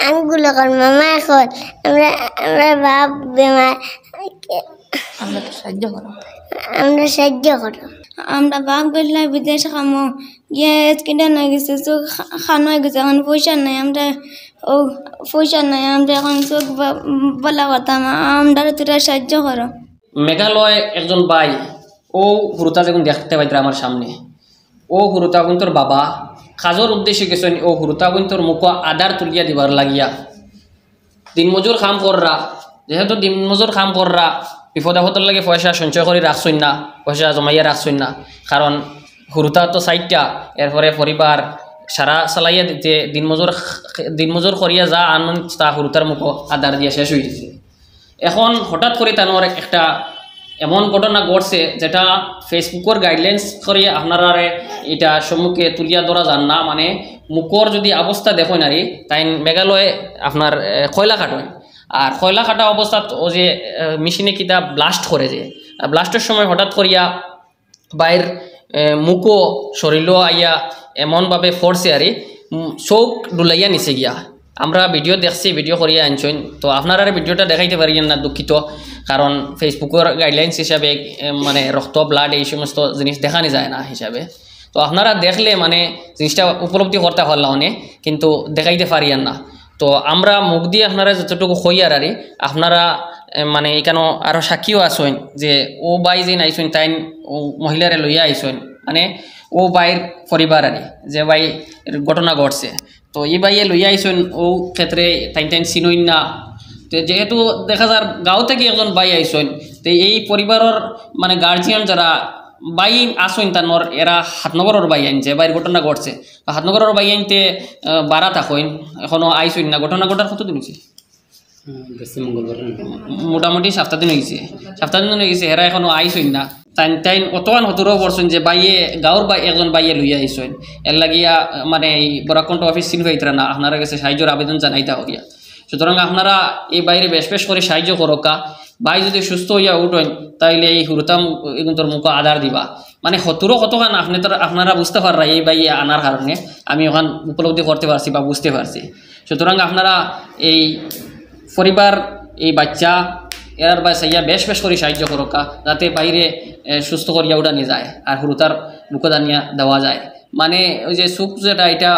আঙ্গুলো কর মামা এখন আমরা বাপ বেমার আমরা তো সাহায্য করো আমরা সাহায্য করো আমরা বাপ গেছিলাম বিদেশ খামো গিয়ে কিনে না গেছে চোখ খানো হয়ে গেছে এখন পয়সা নাই আমরা ও পয়সা নাই আমরা এখন চোখ বলা করতাম আমরা তোরা সাহায্য করো। মেঘালয় একজন ভাই ও হুরুতা যখন দেখতে পাইতে আমার সামনে ও হুরুতা তোর বাবা কাজর উদ্দেশ্যে গেছেন ও হুরুতা তোর মুখ আদার তুলিয়া দিবার লাগিয়া দিনমজুর কাম কররা যেহেতু দিনমজুর কাম কররা বিপদ আপদের লাগে পয়সা সঞ্চয় করে রাখছই না পয়সা জমাইয়া রাখছই না কারণ হুরুতা তো সাইটটা এরপরে পরিবার সারা চালাইয়া দিতে দিনমজুর করিয়া যা আনন্দ তা হুরুতার মুখ আদার দিয়া শেষ হয়ে গেছে। এখন হঠাৎ করে তানোর একটা এমন ঘটনা ঘটছে যেটা ফেসবুকের গাইডলাইন্স করে আপনারা এটা সম্মুখে তুলিয়া ধরা যান না, মানে মুখর যদি অবস্থা দেখো নারী তাই মেঘালয়ে আপনার কয়লা কাটয় আর কয়লা কাটা অবস্থা ও যে মেশিনে কিতা ব্লাস্ট করে যে ব্লাস্টের সময় হঠাৎ করিয়া বাইর মুখও শরীরও আইয়া এমনভাবে ফোরছে আর চোখ ডুলাইয়া নিচে গিয়া আমরা ভিডিও দেখছি ভিডিও করিয়া আনছেন তো আপনারা ভিডিওটা দেখাইতে পারিয়েন না দুঃখিত কারণ ফেসবুকের গাইডলাইন্স হিসাবে মানে রক্ত ব্লাড এই সমস্ত জিনিস দেখানি যায় না হিসাবে তো আপনারা দেখলে মানে জিনিসটা উপলব্ধি করতে পারলাম অনেক কিন্তু দেখাইতে পারিয়েন না। তো আমরা মুখ দিয়ে আপনারা যতটুকু হইয়ার আরে আপনারা মানে এখানে আরও সাক্ষীও আসেন যে ও বাই যে আইসেন তাই ও মহিলারে লইয়া আইসেন মানে ও বাইর পরিবার আরে যে বাই ঘটনা ঘটছে তো এই বাইয়ে লইয়া আইসেন ও ক্ষেত্রে তাই চিনইন না তো যেহেতু দেখা যার গাঁও থেকে একজন বাই আইসেন তো এই পরিবারের মানে গার্জিয়ান যারা বাই আসেন তানোর এরা হাতনগরের বাই আনছে বাইর ঘটনা ঘটছে হাতনগরের বাই আনতে বাড়া থাকেন এখনও আইসেন না ঘটনা ঘটার কতদিন হয়েছে মোটামুটি সপ্তাহ-দিন হয়েছে হয়ে গেছে এরা এখনও আইসেন না তাই অতমান হতরও পড়ছেন যে বাইয়ে গাঁর বাই একজন বাইয়ে লইয়া আইসেন এর লাগিয়া মানে এই বরাকণ্ঠ অফিস চিন হইতরা না আপনারা কাছে সাহায্যের আবেদন জানাইতে হইয়া সুতরাং আপনারা এই বাইরে বেশ করে সাহায্য করোকা ভাই যদি সুস্থ হইয়া উঠেন তাইলে এই হুরুতাম তোর মুখ আধার দিবা মানে হতুরও কতখান আপনারা বুঝতে পাররা এই বাই আনার কারণে আমি ওখান উপলব্ধি করতে পারছি বা বুঝতে পারছি। সুতরাং আপনারা এই পরিবার এই বাচ্চা এর বা সাইয়া বেশ করে সাহায্য করোকা যাতে বাইরে সুস্থ করিয়া উঠা নিয়ে যায় আর হুরুতার মুখদানিয়া দেওয়া যায় মানে ওই যে চোখ যেটা এটা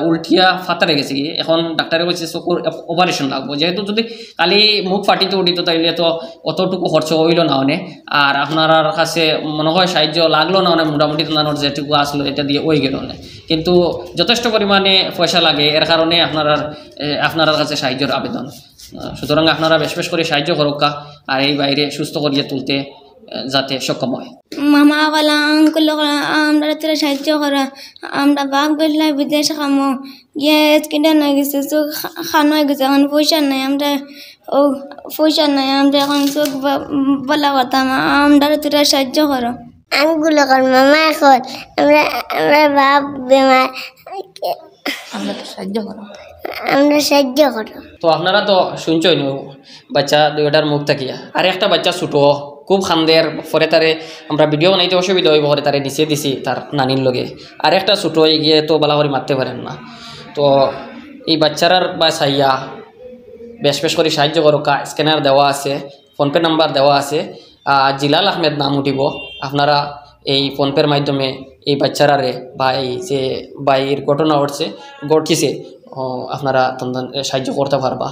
উল্টিয়া ফাটারে গেছে কি এখন ডাক্তারে বলছে চোখের অপারেশন লাগবো যেহেতু যদি কালি মুখ ফাটিতে উঠিত তাইলে তো অতটুকু খরচ হইল না অনেক আর আপনার কাছে মনে হয় সাহায্য লাগলো না অনেক মোটামুটি তানোর যেটুকু আসলো এটা দিয়ে ওই গেল অনেক কিন্তু যথেষ্ট পরিমাণে পয়সা লাগে এর কারণে আপনার কাছে সাহায্যের আবেদন। সুতরাং আপনারা বেশ করে সাহায্য করোকা আর এই বাইরে সুস্থ করিয়ে তুলতে যাতে সক্ষম হয়। মামা বলা আঙ্কুল আমরা তোরা সাহায্য করা আমরা বাপ গেছিলাম বিদেশ খামো গিয়ে কিনে না গেছে চোখ খানো হয়ে গেছে এখন পয়সা নাই আমরা ও পয়সা নাই আমরা এখন চোখ বলা করতাম আমরা তোরা সাহায্য করো আঙ্গুলো কর মামা এখন আমরা বাপ বেমার আমরা তো সাহায্য করো আমরা সাহায্য করো। তো আপনারা তো শুনছই নো বাচ্চা দুইটার মুখ থাকিয়া আর একটা বাচ্চা ছোটো খুব খান্দের পরে তারে আমরা ভিডিও বানাইতে অসুবিধা হইব পরে তারে নিচে দিছি তার নানির লগে আর একটা ছোটো গিয়ে তো বালা করে মারতে পারেন না তো এই বাচ্চারার বা চাইয়া বেশ করে সাহায্য করোকা স্ক্যানার দেওয়া আছে ফোনপে নাম্বার দেওয়া আছে জিলাল আহমেদ নাম উঠিব আপনারা এই ফোনপের মাধ্যমে এই বাচ্চারারে বা এই যে বাইয়ের ঘটনা ঘটছে আপনারা সাহায্য করতে পারবা।